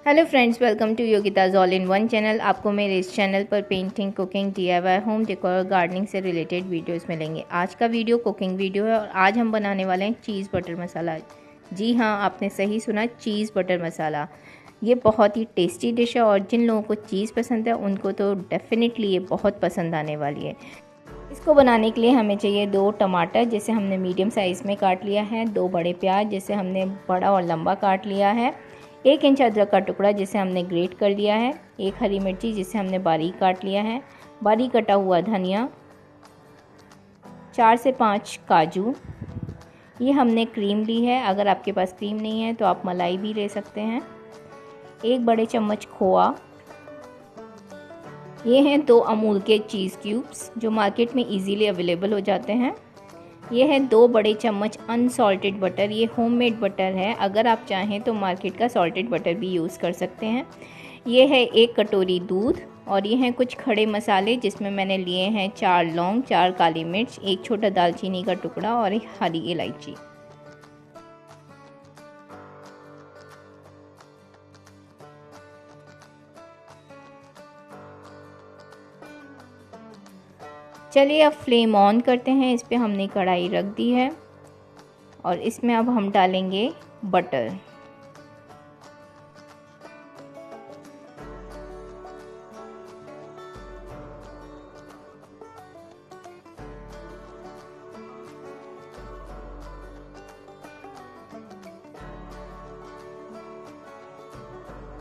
Hello friends, welcome to योगिताज all in one channel. आपको मेरे इस चैनल पर painting, cooking, DIY, home decor और गार्डनिंग से रिलेटेड वीडियोस मिलेंगे। आज का वीडियो कुकिंग वीडियो है और आज हम बनाने वाले हैं चीज़ बटर मसाला। जी हाँ, आपने सही सुना, चीज़ बटर मसाला। ये बहुत ही टेस्टी डिश है और जिन लोगों को चीज़ पसंद है उनको तो डेफिनेटली ये बहुत पसंद आने वाली है। इसको बनाने के लिए हमें चाहिए 2 टमाटर जिसे हमने मीडियम साइज़ में काट लिया है, 2 बड़े प्याज जिसे हमने बड़ा और लंबा काट लिया है, 1 इंच अदरक का टुकड़ा जिसे हमने ग्रेट कर लिया है, 1 हरी मिर्ची जिसे हमने बारीक काट लिया है, बारीक कटा हुआ धनिया, 4 से 5 काजू। ये हमने क्रीम ली है, अगर आपके पास क्रीम नहीं है तो आप मलाई भी ले सकते हैं। 1 बड़े चम्मच खोआ। ये हैं 2 अमूल के चीज़ क्यूब्स जो मार्केट में इजीली अवेलेबल हो जाते हैं। ये है 2 बड़े चम्मच अनसॉल्टेड बटर। ये होममेड बटर है, अगर आप चाहें तो मार्केट का सॉल्टेड बटर भी यूज़ कर सकते हैं। ये है 1 कटोरी दूध और ये हैं कुछ खड़े मसाले जिसमें मैंने लिए हैं 4 लौंग, 4 काली मिर्च, 1 छोटा दालचीनी का टुकड़ा और 1 हरी इलायची। चलिए अब फ्लेम ऑन करते हैं। इस पे हमने कढ़ाई रख दी है और इसमें अब हम डालेंगे बटर।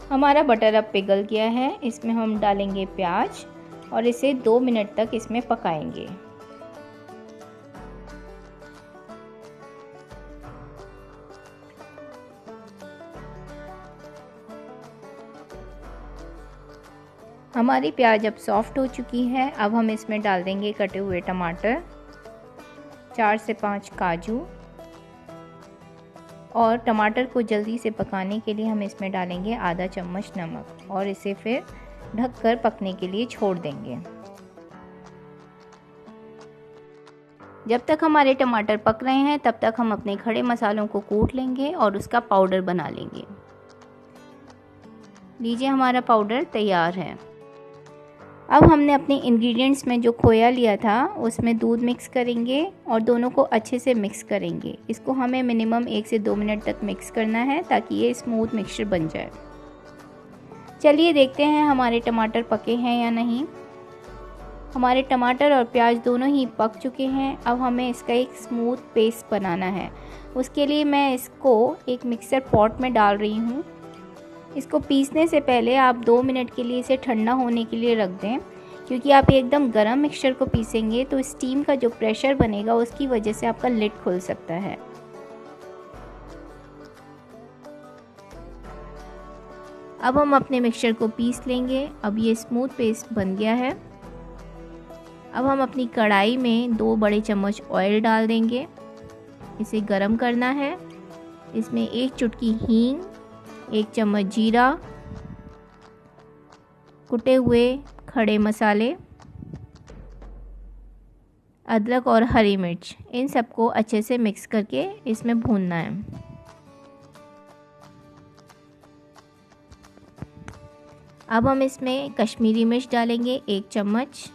हमारा बटर अब पिघल गया है। इसमें हम डालेंगे प्याज और इसे 2 मिनट तक इसमें पकाएंगे। हमारी प्याज अब सॉफ्ट हो चुकी है। अब हम इसमें डाल देंगे कटे हुए टमाटर, 4 से 5 काजू और टमाटर को जल्दी से पकाने के लिए हम इसमें डालेंगे आधा चम्मच नमक और इसे फिर ढककर पकने के लिए छोड़ देंगे। जब तक हमारे टमाटर पक रहे हैं तब तक हम अपने खड़े मसालों को कूट लेंगे और उसका पाउडर बना लेंगे। लीजिए, हमारा पाउडर तैयार है। अब हमने अपने इंग्रेडिएंट्स में जो खोया लिया था उसमें दूध मिक्स करेंगे और दोनों को अच्छे से मिक्स करेंगे। इसको हमें मिनिमम 1 से 2 मिनट तक मिक्स करना है ताकि ये स्मूथ मिक्सचर बन जाए। चलिए देखते हैं हमारे टमाटर पके हैं या नहीं। हमारे टमाटर और प्याज दोनों ही पक चुके हैं। अब हमें इसका एक स्मूथ पेस्ट बनाना है। उसके लिए मैं इसको एक मिक्सर पॉट में डाल रही हूँ। इसको पीसने से पहले आप 2 मिनट के लिए इसे ठंडा होने के लिए रख दें, क्योंकि आप एकदम गर्म मिक्सचर को पीसेंगे तो स्टीम का जो प्रेशर बनेगा उसकी वजह से आपका लिड खुल सकता है। अब हम अपने मिक्सचर को पीस लेंगे। अब ये स्मूथ पेस्ट बन गया है। अब हम अपनी कढ़ाई में 2 बड़े चम्मच ऑयल डाल देंगे। इसे गरम करना है। इसमें 1 चुटकी हींग, 1 चम्मच जीरा, कुटे हुए खड़े मसाले, अदरक और हरी मिर्च, इन सबको अच्छे से मिक्स करके इसमें भूनना है। अब हम इसमें कश्मीरी मिर्च डालेंगे 1 चम्मच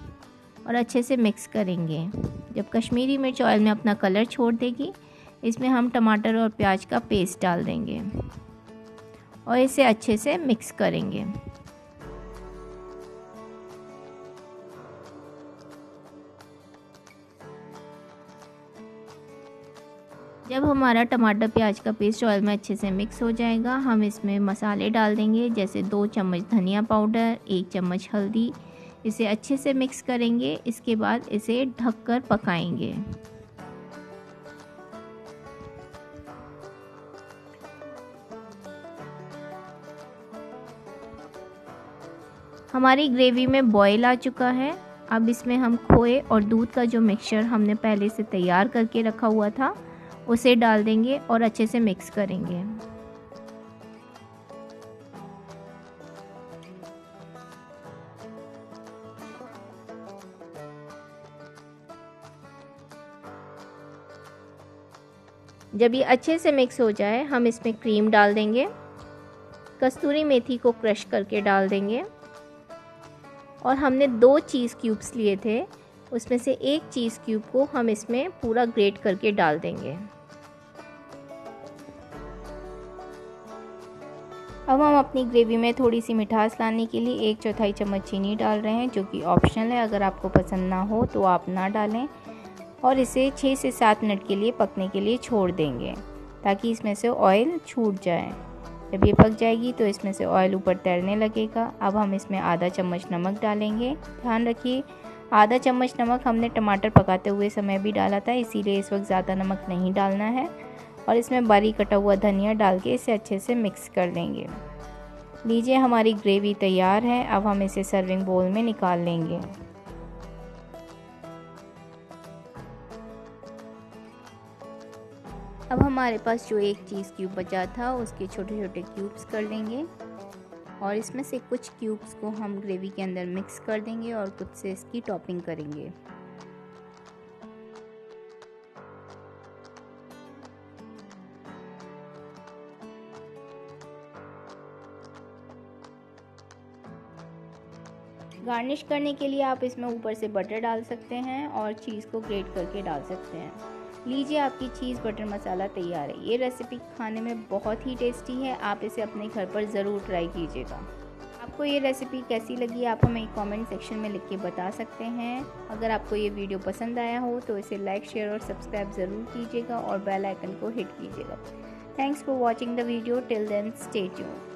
और अच्छे से मिक्स करेंगे। जब कश्मीरी मिर्च ऑयल में अपना कलर छोड़ देगी, इसमें हम टमाटर और प्याज का पेस्ट डाल देंगे और इसे अच्छे से मिक्स करेंगे। जब हमारा टमाटर प्याज का पेस्ट ऑयल में अच्छे से मिक्स हो जाएगा, हम इसमें मसाले डाल देंगे, जैसे 2 चम्मच धनिया पाउडर, 1 चम्मच हल्दी। इसे अच्छे से मिक्स करेंगे। इसके बाद इसे ढककर पकाएंगे। हमारी ग्रेवी में बॉईल आ चुका है। अब इसमें हम खोए और दूध का जो मिक्सचर हमने पहले से तैयार करके रखा हुआ था उसे डाल देंगे और अच्छे से मिक्स करेंगे। जब ये अच्छे से मिक्स हो जाए, हम इसमें क्रीम डाल देंगे कस्तूरी मेथी को क्रश करके डाल देंगे। और हमने 2 चीज़ क्यूब्स लिए थे, उसमें से एक चीज़ क्यूब को हम इसमें पूरा ग्रेट करके डाल देंगे। अब हम अपनी ग्रेवी में थोड़ी सी मिठास लाने के लिए 1/4 चम्मच चीनी डाल रहे हैं, जो कि ऑप्शनल है। अगर आपको पसंद ना हो तो आप ना डालें। और इसे 6 से 7 मिनट के लिए पकने के लिए छोड़ देंगे, ताकि इसमें से ऑयल छूट जाए। जब ये पक जाएगी तो इसमें से ऑयल ऊपर तैरने लगेगा। अब हम इसमें आधा चम्मच नमक डालेंगे। ध्यान रखिए, आधा चम्मच नमक हमने टमाटर पकाते हुए समय भी डाला था, इसीलिए इस वक्त ज़्यादा नमक नहीं डालना है। और इसमें बारीक कटा हुआ धनिया डाल के इसे अच्छे से मिक्स कर देंगे। लीजिए, हमारी ग्रेवी तैयार है। अब हम इसे सर्विंग बाउल में निकाल लेंगे। अब हमारे पास जो एक चीज़ क्यूब बचा था उसके छोटे छोटे क्यूब्स कर लेंगे और इसमें से कुछ क्यूब्स को हम ग्रेवी के अंदर मिक्स कर देंगे और कुछ से इसकी टॉपिंग करेंगे। गार्निश करने के लिए आप इसमें ऊपर से बटर डाल सकते हैं और चीज़ को ग्रेट करके डाल सकते हैं। लीजिए, आपकी चीज़ बटर मसाला तैयार है। ये रेसिपी खाने में बहुत ही टेस्टी है, आप इसे अपने घर पर ज़रूर ट्राई कीजिएगा। आपको ये रेसिपी कैसी लगी आप हमें कमेंट सेक्शन में लिख के बता सकते हैं। अगर आपको ये वीडियो पसंद आया हो तो इसे लाइक, शेयर और सब्सक्राइब ज़रूर कीजिएगा और बेल आइकन को हिट कीजिएगा। Thanks for watching the video. Till then stay tuned.